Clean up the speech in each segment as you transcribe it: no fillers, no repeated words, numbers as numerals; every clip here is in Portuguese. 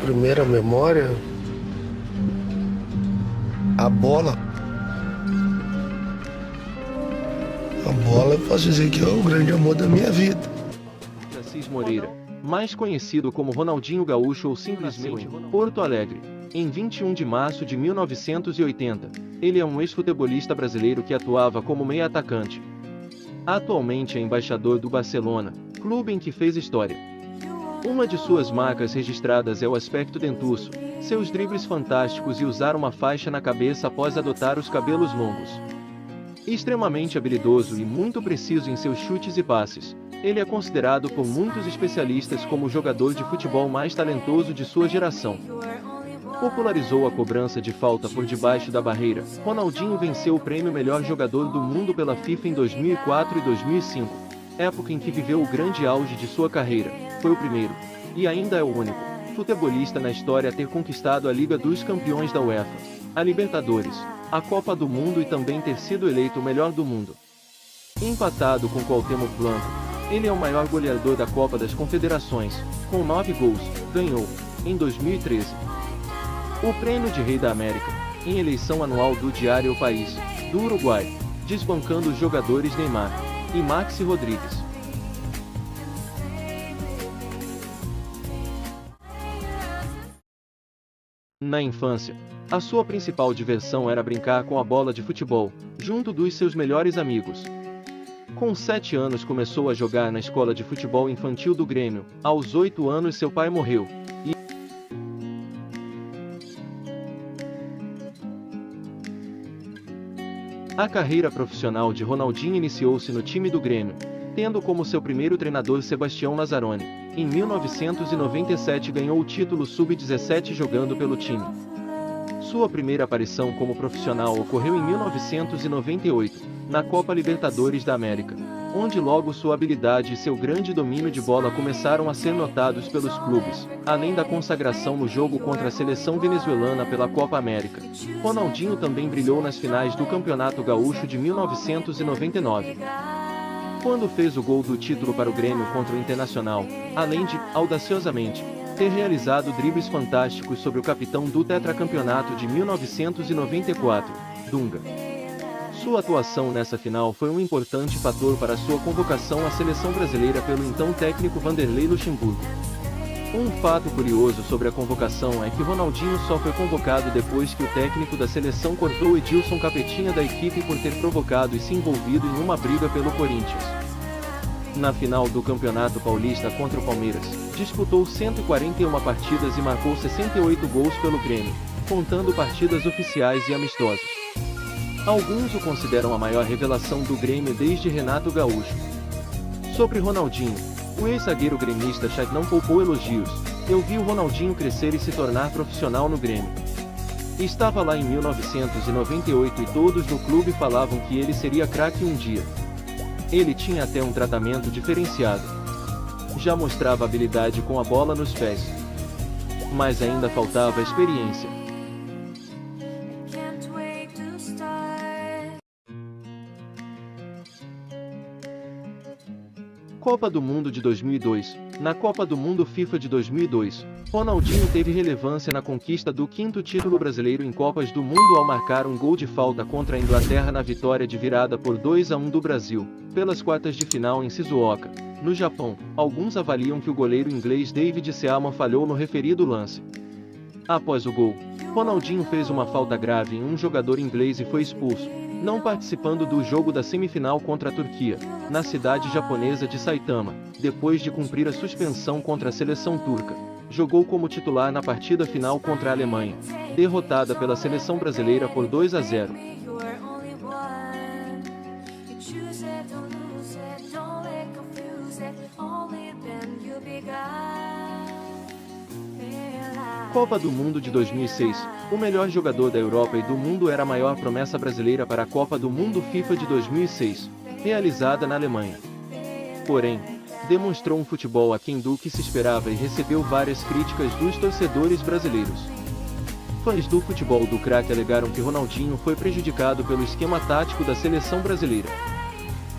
primeira memória, a bola. A bola, eu posso dizer que é o grande amor da minha vida. Assis Moreira, mais conhecido como Ronaldinho Gaúcho ou simplesmente Porto Alegre, em 21 de março de 1980. Ele é um ex-futebolista brasileiro que atuava como meia-atacante. Atualmente é embaixador do Barcelona, clube em que fez história. Uma de suas marcas registradas é o aspecto dentuço, seus dribles fantásticos e usar uma faixa na cabeça após adotar os cabelos longos. Extremamente habilidoso e muito preciso em seus chutes e passes, ele é considerado por muitos especialistas como o jogador de futebol mais talentoso de sua geração. Popularizou a cobrança de falta por debaixo da barreira. Ronaldinho venceu o prêmio Melhor Jogador do Mundo pela FIFA em 2004 e 2005, época em que viveu o grande auge de sua carreira. Foi o primeiro, e ainda é o único, futebolista na história a ter conquistado a Liga dos Campeões da UEFA, a Libertadores, a Copa do Mundo e também ter sido eleito o melhor do mundo. Empatado com Cuauhtémoc Blanco, ele é o maior goleador da Copa das Confederações, com 9 gols, ganhou, em 2013, o Prêmio de Rei da América, em eleição anual do Diário O País, do Uruguai, desbancando os jogadores Neymar e Maxi Rodrigues. Na infância, a sua principal diversão era brincar com a bola de futebol, junto dos seus melhores amigos. Com 7 anos começou a jogar na escola de futebol infantil do Grêmio. Aos 8 anos seu pai morreu, e a carreira profissional de Ronaldinho iniciou-se no time do Grêmio, tendo como seu primeiro treinador Sebastião Lazzaroni. Em 1997 ganhou o título Sub-17 jogando pelo time. Sua primeira aparição como profissional ocorreu em 1998, na Copa Libertadores da América, onde logo sua habilidade e seu grande domínio de bola começaram a ser notados pelos clubes, além da consagração no jogo contra a seleção venezuelana pela Copa América. Ronaldinho também brilhou nas finais do Campeonato Gaúcho de 1999. Quando fez o gol do título para o Grêmio contra o Internacional, além de, audaciosamente, ter realizado dribles fantásticos sobre o capitão do tetracampeonato de 1994, Dunga. Sua atuação nessa final foi um importante fator para sua convocação à seleção brasileira pelo então técnico Vanderlei Luxemburgo. Um fato curioso sobre a convocação é que Ronaldinho só foi convocado depois que o técnico da seleção cortou Edilson Capetinha da equipe por ter provocado e se envolvido em uma briga pelo Corinthians. Na final do Campeonato Paulista contra o Palmeiras, disputou 141 partidas e marcou 68 gols pelo Grêmio, contando partidas oficiais e amistosas. Alguns o consideram a maior revelação do Grêmio desde Renato Gaúcho. Sobre Ronaldinho, o ex-zagueiro gremista Chay não poupou elogios. Eu vi o Ronaldinho crescer e se tornar profissional no Grêmio. Estava lá em 1998 e todos no clube falavam que ele seria craque um dia. Ele tinha até um tratamento diferenciado. Já mostrava habilidade com a bola nos pés. Mas ainda faltava experiência. Copa do Mundo de 2002. Na Copa do Mundo FIFA de 2002, Ronaldinho teve relevância na conquista do 5º título brasileiro em Copas do Mundo ao marcar um gol de falta contra a Inglaterra na vitória de virada por 2-1 do Brasil, pelas quartas de final em Shizuoka, no Japão. Alguns avaliam que o goleiro inglês David Seaman falhou no referido lance. Após o gol, Ronaldinho fez uma falta grave em um jogador inglês e foi expulso, não participando do jogo da semifinal contra a Turquia, na cidade japonesa de Saitama, depois de cumprir a suspensão contra a seleção turca. Jogou como titular na partida final contra a Alemanha, derrotada pela seleção brasileira por 2-0. Copa do Mundo de 2006. O melhor jogador da Europa e do mundo era a maior promessa brasileira para a Copa do Mundo FIFA de 2006, realizada na Alemanha. Porém, demonstrou um futebol aquém do que se esperava e recebeu várias críticas dos torcedores brasileiros. Fãs do futebol do craque alegaram que Ronaldinho foi prejudicado pelo esquema tático da seleção brasileira.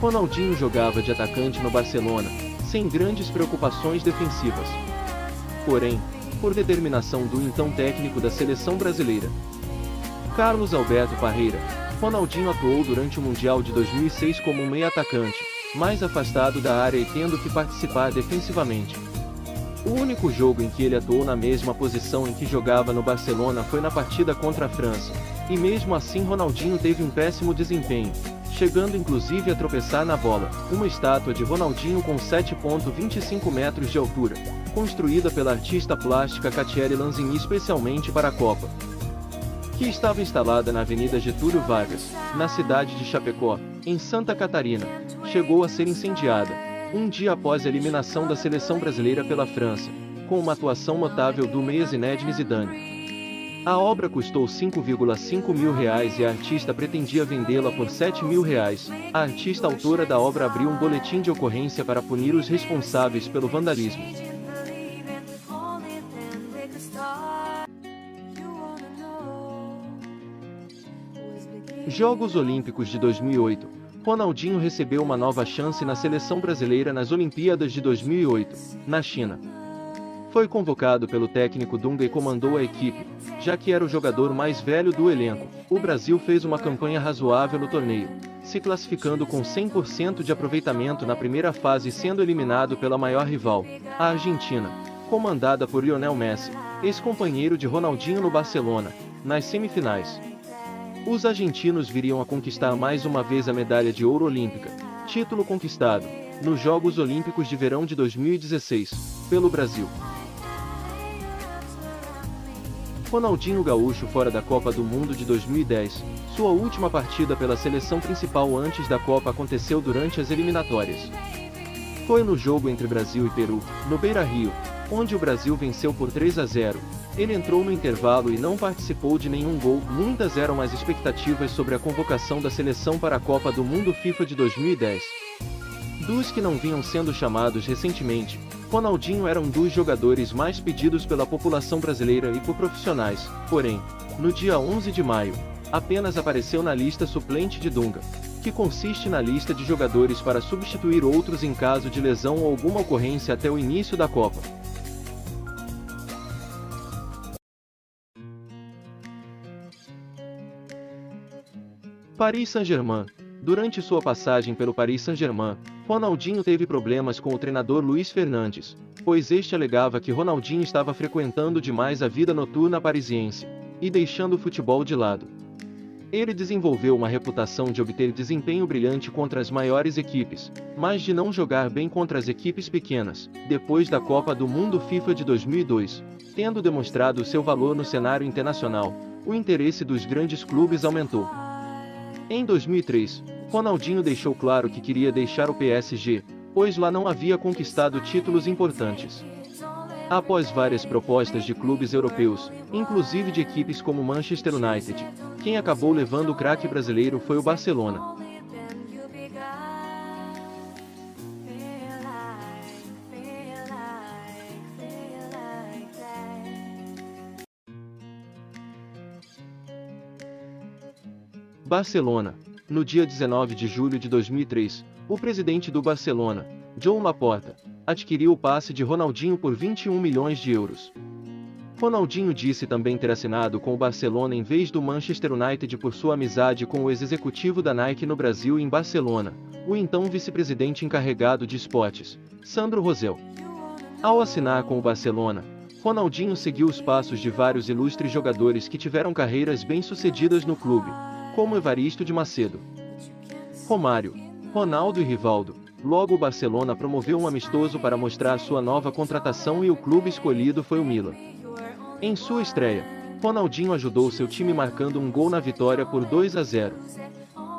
Ronaldinho jogava de atacante no Barcelona, sem grandes preocupações defensivas. Porém, por determinação do então técnico da seleção brasileira, Carlos Alberto Parreira. Ronaldinho atuou durante o Mundial de 2006 como um meio-atacante, mais afastado da área e tendo que participar defensivamente. O único jogo em que ele atuou na mesma posição em que jogava no Barcelona foi na partida contra a França, e mesmo assim Ronaldinho teve um péssimo desempenho, chegando inclusive a tropeçar na bola. Uma estátua de Ronaldinho com 7,25 metros de altura, construída pela artista plástica Catiele Lanzini especialmente para a Copa, que estava instalada na Avenida Getúlio Vargas, na cidade de Chapecó, em Santa Catarina, chegou a ser incendiada um dia após a eliminação da seleção brasileira pela França, com uma atuação notável do meia Zinedine Zidane. A obra custou R$5,5 mil e a artista pretendia vendê-la por R$7 mil. A artista autora da obra abriu um boletim de ocorrência para punir os responsáveis pelo vandalismo. Jogos Olímpicos de 2008. Ronaldinho recebeu uma nova chance na seleção brasileira nas Olimpíadas de 2008, na China. Foi convocado pelo técnico Dunga e comandou a equipe, já que era o jogador mais velho do elenco. O Brasil fez uma campanha razoável no torneio, se classificando com 100% de aproveitamento na primeira fase, sendo eliminado pela maior rival, a Argentina, comandada por Lionel Messi, ex-companheiro de Ronaldinho no Barcelona, nas semifinais. Os argentinos viriam a conquistar mais uma vez a medalha de ouro olímpica, título conquistado, nos Jogos Olímpicos de Verão de 2016, pelo Brasil. Ronaldinho Gaúcho fora da Copa do Mundo de 2010, sua última partida pela seleção principal antes da Copa aconteceu durante as eliminatórias. Foi no jogo entre Brasil e Peru, no Beira-Rio, onde o Brasil venceu por 3-0. Ele entrou no intervalo e não participou de nenhum gol. Muitas eram as expectativas sobre a convocação da seleção para a Copa do Mundo FIFA de 2010. Dos que não vinham sendo chamados recentemente, Ronaldinho era um dos jogadores mais pedidos pela população brasileira e por profissionais. Porém, no dia 11 de maio, apenas apareceu na lista suplente de Dunga, que consiste na lista de jogadores para substituir outros em caso de lesão ou alguma ocorrência até o início da Copa. Paris Saint-Germain. Durante sua passagem pelo Paris Saint-Germain, Ronaldinho teve problemas com o treinador Luís Fernandes, pois este alegava que Ronaldinho estava frequentando demais a vida noturna parisiense, e deixando o futebol de lado. Ele desenvolveu uma reputação de obter desempenho brilhante contra as maiores equipes, mas de não jogar bem contra as equipes pequenas. Depois da Copa do Mundo FIFA de 2002, tendo demonstrado seu valor no cenário internacional, o interesse dos grandes clubes aumentou. Em 2003, Ronaldinho deixou claro que queria deixar o PSG, pois lá não havia conquistado títulos importantes. Após várias propostas de clubes europeus, inclusive de equipes como Manchester United, quem acabou levando o craque brasileiro foi o Barcelona. Barcelona. No dia 19 de julho de 2003, o presidente do Barcelona, Joan Laporta, adquiriu o passe de Ronaldinho por 21 milhões de euros. Ronaldinho disse também ter assinado com o Barcelona em vez do Manchester United por sua amizade com o ex-executivo da Nike no Brasil e em Barcelona, o então vice-presidente encarregado de esportes, Sandro Rosell. Ao assinar com o Barcelona, Ronaldinho seguiu os passos de vários ilustres jogadores que tiveram carreiras bem-sucedidas no clube, como Evaristo de Macedo, Romário, Ronaldo e Rivaldo. Logo o Barcelona promoveu um amistoso para mostrar sua nova contratação e o clube escolhido foi o Milan. Em sua estreia, Ronaldinho ajudou seu time marcando um gol na vitória por 2-0.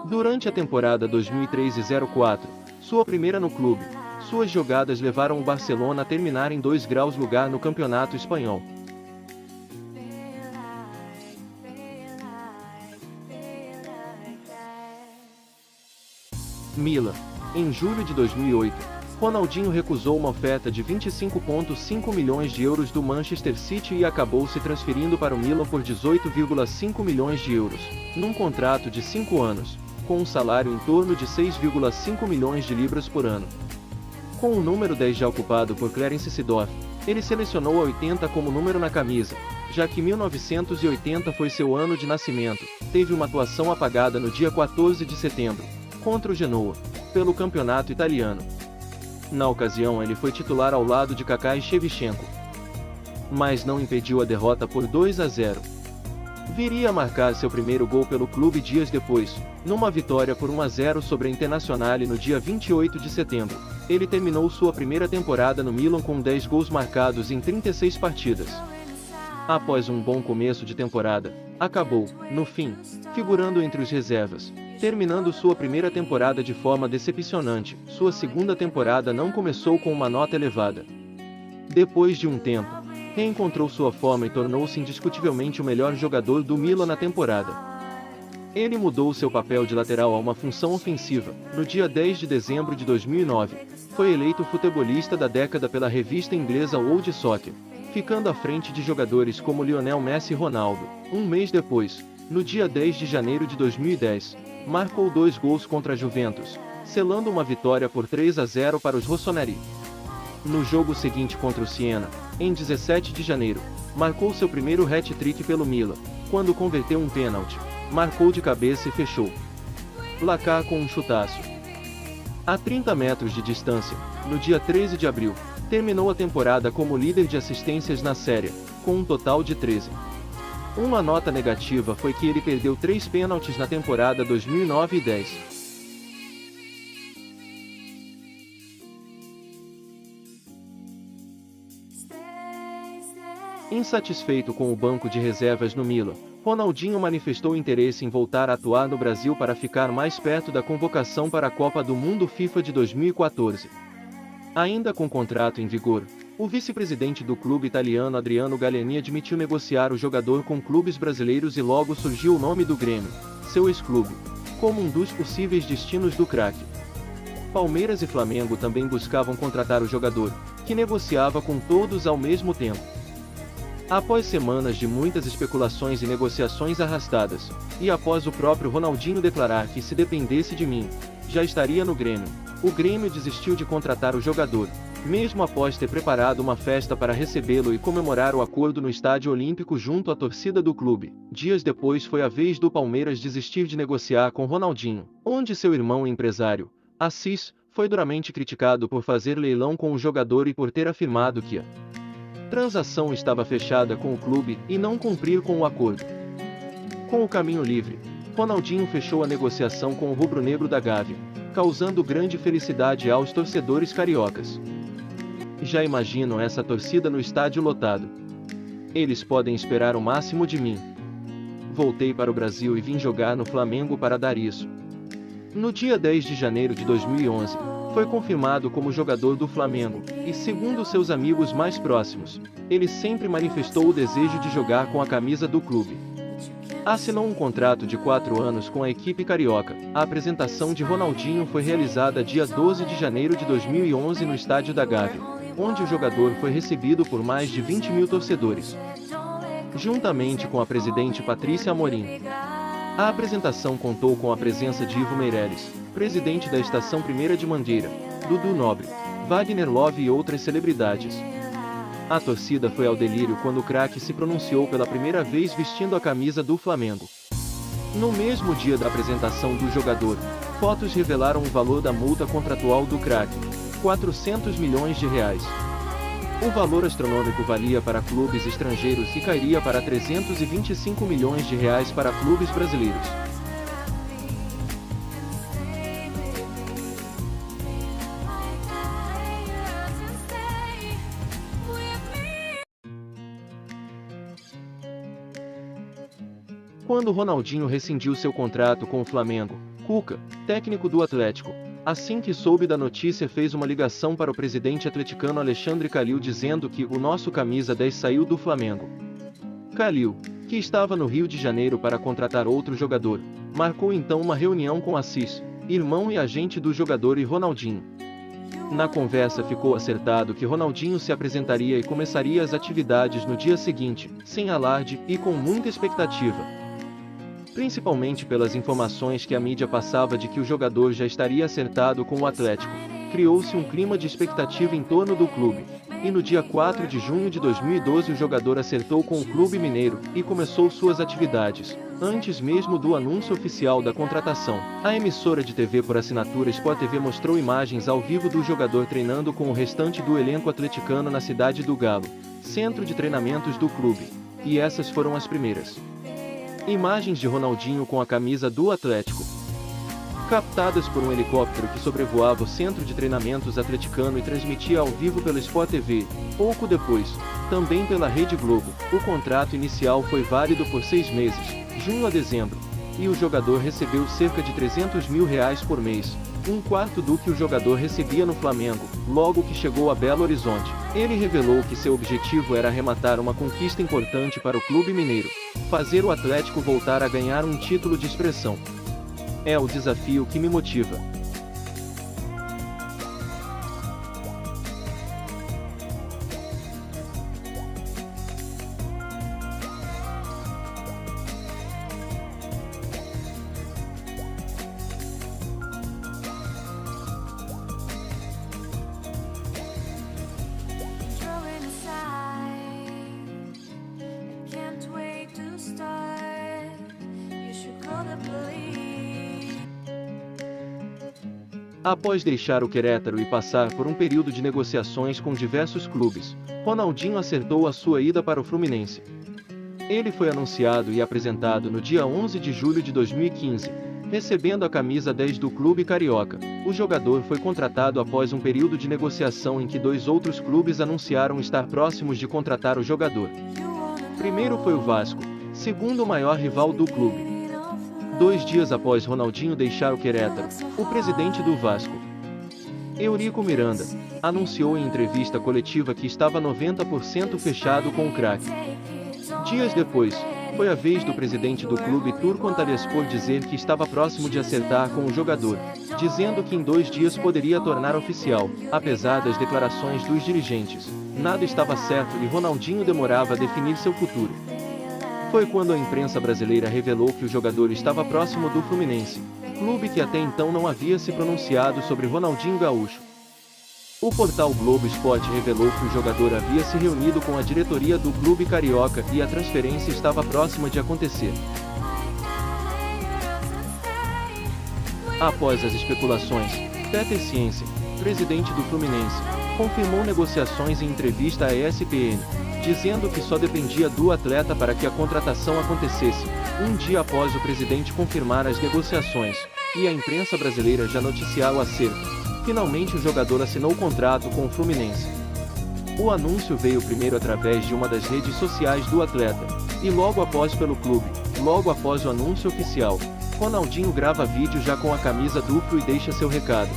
Durante a temporada 2003-04, sua primeira no clube, suas jogadas levaram o Barcelona a terminar em 2 graus lugar no campeonato espanhol. Milan. Em julho de 2008, Ronaldinho recusou uma oferta de 25,5 milhões de euros do Manchester City e acabou se transferindo para o Milan por 18,5 milhões de euros, num contrato de 5 anos, com um salário em torno de 6,5 milhões de libras por ano. Com o número 10 já ocupado por Clarence Seedorf, Ele selecionou a 80 como número na camisa, já que 1980 foi seu ano de nascimento. Teve uma atuação apagada no dia 14 de setembro, contra o Genoa, pelo campeonato italiano. Na ocasião ele foi titular ao lado de Kaká e Shevchenko, mas não impediu a derrota por 2-0. Viria a marcar seu primeiro gol pelo clube dias depois, numa vitória por 1-0 sobre a Internazionale no dia 28 de setembro. Ele terminou sua primeira temporada no Milan com 10 gols marcados em 36 partidas. Após um bom começo de temporada, acabou, no fim, figurando entre os reservas, terminando sua primeira temporada de forma decepcionante. Sua segunda temporada não começou com uma nota elevada. Depois de um tempo, reencontrou sua forma e tornou-se indiscutivelmente o melhor jogador do Milan na temporada. Ele mudou seu papel de lateral a uma função ofensiva. No dia 10 de dezembro de 2009, foi eleito futebolista da década pela revista inglesa World Soccer, ficando à frente de jogadores como Lionel Messi e Ronaldo. Um mês depois, no dia 10 de janeiro de 2010, marcou 2 gols contra a Juventus, selando uma vitória por 3-0 para os rossoneri. No jogo seguinte contra o Siena, em 17 de janeiro, marcou seu primeiro hat-trick pelo Milan, quando converteu um pênalti, marcou de cabeça e fechou o placar com um chutaço. A 30 metros de distância, no dia 13 de abril, terminou a temporada como líder de assistências na Série, com um total de 13. Uma nota negativa foi que ele perdeu 3 pênaltis na temporada 2009 e 10. Insatisfeito com o banco de reservas no Milan, Ronaldinho manifestou interesse em voltar a atuar no Brasil para ficar mais perto da convocação para a Copa do Mundo FIFA de 2014. Ainda com contrato em vigor, o vice-presidente do clube italiano Adriano Galliani admitiu negociar o jogador com clubes brasileiros e logo surgiu o nome do Grêmio, seu ex-clube, como um dos possíveis destinos do craque. Palmeiras e Flamengo também buscavam contratar o jogador, que negociava com todos ao mesmo tempo. Após semanas de muitas especulações e negociações arrastadas, e após o próprio Ronaldinho declarar que se dependesse de mim, já estaria no Grêmio, o Grêmio desistiu de contratar o jogador, mesmo após ter preparado uma festa para recebê-lo e comemorar o acordo no Estádio Olímpico junto à torcida do clube. Dias depois foi a vez do Palmeiras desistir de negociar com Ronaldinho, onde seu irmão e empresário, Assis, foi duramente criticado por fazer leilão com o jogador e por ter afirmado que a transação estava fechada com o clube e não cumprir com o acordo. Com o caminho livre, Ronaldinho fechou a negociação com o rubro-negro da Gávea, causando grande felicidade aos torcedores cariocas. Já imaginam essa torcida no estádio lotado. Eles podem esperar o máximo de mim. Voltei para o Brasil e vim jogar no Flamengo para dar isso. No dia 10 de janeiro de 2011, foi confirmado como jogador do Flamengo, e segundo seus amigos mais próximos, ele sempre manifestou o desejo de jogar com a camisa do clube. Assinou um contrato de 4 anos com a equipe carioca. A apresentação de Ronaldinho foi realizada dia 12 de janeiro de 2011 no Estádio da Gávea, onde o jogador foi recebido por mais de 20 mil torcedores, juntamente com a presidente Patrícia Amorim. A apresentação contou com a presença de Ivo Meirelles, presidente da Estação Primeira de Mangueira, Dudu Nobre, Wagner Love e outras celebridades. A torcida foi ao delírio quando o craque se pronunciou pela primeira vez vestindo a camisa do Flamengo. No mesmo dia da apresentação do jogador, fotos revelaram o valor da multa contratual do craque, R$400 milhões. O valor astronômico valia para clubes estrangeiros e cairia para R$325 milhões para clubes brasileiros. Quando Ronaldinho rescindiu seu contrato com o Flamengo, Cuca, técnico do Atlético, assim que soube da notícia fez uma ligação para o presidente atleticano Alexandre Calil dizendo que o nosso camisa 10 saiu do Flamengo. Calil, que estava no Rio de Janeiro para contratar outro jogador, marcou então uma reunião com Assis, irmão e agente do jogador e Ronaldinho. Na conversa ficou acertado que Ronaldinho se apresentaria e começaria as atividades no dia seguinte, sem alarde e com muita expectativa. Principalmente pelas informações que a mídia passava de que o jogador já estaria acertado com o Atlético, criou-se um clima de expectativa em torno do clube. e no dia 4 de junho de 2012 o jogador acertou com o clube mineiro e começou suas atividades. Antes mesmo do anúncio oficial da contratação, a emissora de TV por assinatura Sport TV mostrou imagens ao vivo do jogador treinando com o restante do elenco atleticano na cidade do Galo, centro de treinamentos do clube. E essas foram as primeiras imagens de Ronaldinho com a camisa do Atlético, captadas por um helicóptero que sobrevoava o centro de treinamentos atleticano e transmitia ao vivo pela Sport TV. Pouco depois, também pela Rede Globo, o contrato inicial foi válido por 6 meses, junho a dezembro, e o jogador recebeu cerca de R$300 mil por mês, um quarto do que o jogador recebia no Flamengo, logo que chegou a Belo Horizonte. Ele revelou que seu objetivo era arrematar uma conquista importante para o clube mineiro, fazer o Atlético voltar a ganhar um título de expressão. É o desafio que me motiva. Após deixar o Querétaro e passar por um período de negociações com diversos clubes, Ronaldinho acertou a sua ida para o Fluminense. Ele foi anunciado e apresentado no dia 11 de julho de 2015, recebendo a camisa 10 do clube carioca. O jogador foi contratado após um período de negociação em que 2 outros clubes anunciaram estar próximos de contratar o jogador. Primeiro foi o Vasco, segundo maior rival do clube. 2 dias após Ronaldinho deixar o Querétaro, o presidente do Vasco, Eurico Miranda, anunciou em entrevista coletiva que estava 90% fechado com o craque. Dias depois, foi a vez do presidente do clube turco Antalyaspor dizer que estava próximo de acertar com o jogador, dizendo que em 2 dias poderia tornar oficial. Apesar das declarações dos dirigentes, nada estava certo e Ronaldinho demorava a definir seu futuro. Foi quando a imprensa brasileira revelou que o jogador estava próximo do Fluminense, clube que até então não havia se pronunciado sobre Ronaldinho Gaúcho. O portal Globo Esporte revelou que o jogador havia se reunido com a diretoria do clube carioca e a transferência estava próxima de acontecer. Após as especulações, Peter Ciência, presidente do Fluminense, confirmou negociações em entrevista à ESPN, dizendo que só dependia do atleta para que a contratação acontecesse, um dia após o presidente confirmar as negociações, e a imprensa brasileira já noticiar o acerto. Finalmente o jogador assinou o contrato com o Fluminense. O anúncio veio primeiro através de uma das redes sociais do atleta, e logo após pelo clube. Logo após o anúncio oficial, Ronaldinho grava vídeo já com a camisa duplo e deixa seu recado: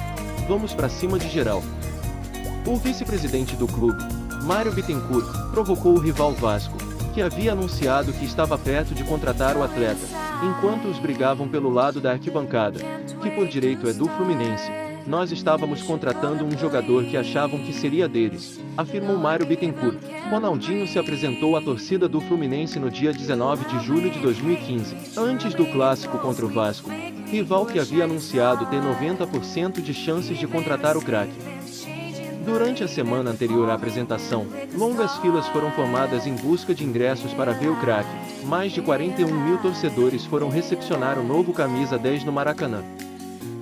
"Vamos pra cima de geral". O vice-presidente do clube, Mário Bittencourt, provocou o rival Vasco, que havia anunciado que estava perto de contratar o atleta, enquanto os brigavam pelo lado da arquibancada, que por direito é do Fluminense. "Nós estávamos contratando um jogador que achavam que seria deles", afirmou Mário Bittencourt. Ronaldinho se apresentou à torcida do Fluminense no dia 19 de julho de 2015, antes do clássico contra o Vasco, rival que havia anunciado ter 90% de chances de contratar o craque. Durante a semana anterior à apresentação, longas filas foram formadas em busca de ingressos para ver o craque. Mais de 41 mil torcedores foram recepcionar o novo camisa 10 no Maracanã.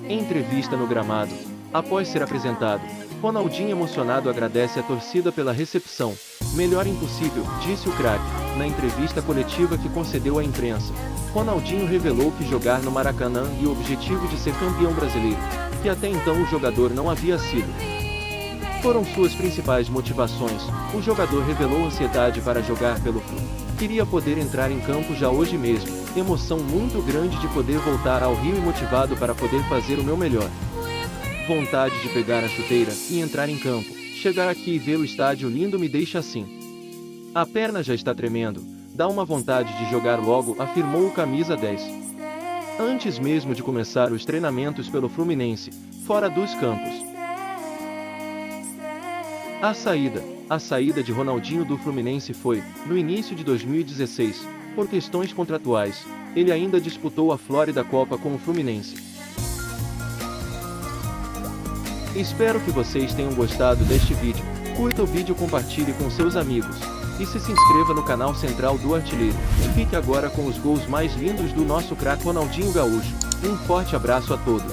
Em entrevista no gramado, após ser apresentado, Ronaldinho emocionado agradece a torcida pela recepção. "Melhor impossível", disse o craque, na entrevista coletiva que concedeu à imprensa. Ronaldinho revelou que jogar no Maracanã e o objetivo de ser campeão brasileiro, que até então o jogador não havia sido, foram suas principais motivações. O jogador revelou ansiedade para jogar pelo clube. "Queria poder entrar em campo já hoje mesmo, emoção muito grande de poder voltar ao Rio e motivado para poder fazer o meu melhor. Vontade de pegar a chuteira e entrar em campo, chegar aqui e ver o estádio lindo me deixa assim. A perna já está tremendo, dá uma vontade de jogar logo", afirmou o camisa 10. Antes mesmo de começar os treinamentos pelo Fluminense, fora dos campos. A saída de Ronaldinho do Fluminense foi, no início de 2016, por questões contratuais. Ele ainda disputou a Florida Copa com o Fluminense. Espero que vocês tenham gostado deste vídeo. Curta o vídeo, compartilhe com seus amigos. E se inscreva no canal Central do Artilheiro. Fique agora com os gols mais lindos do nosso craque Ronaldinho Gaúcho. Um forte abraço a todos.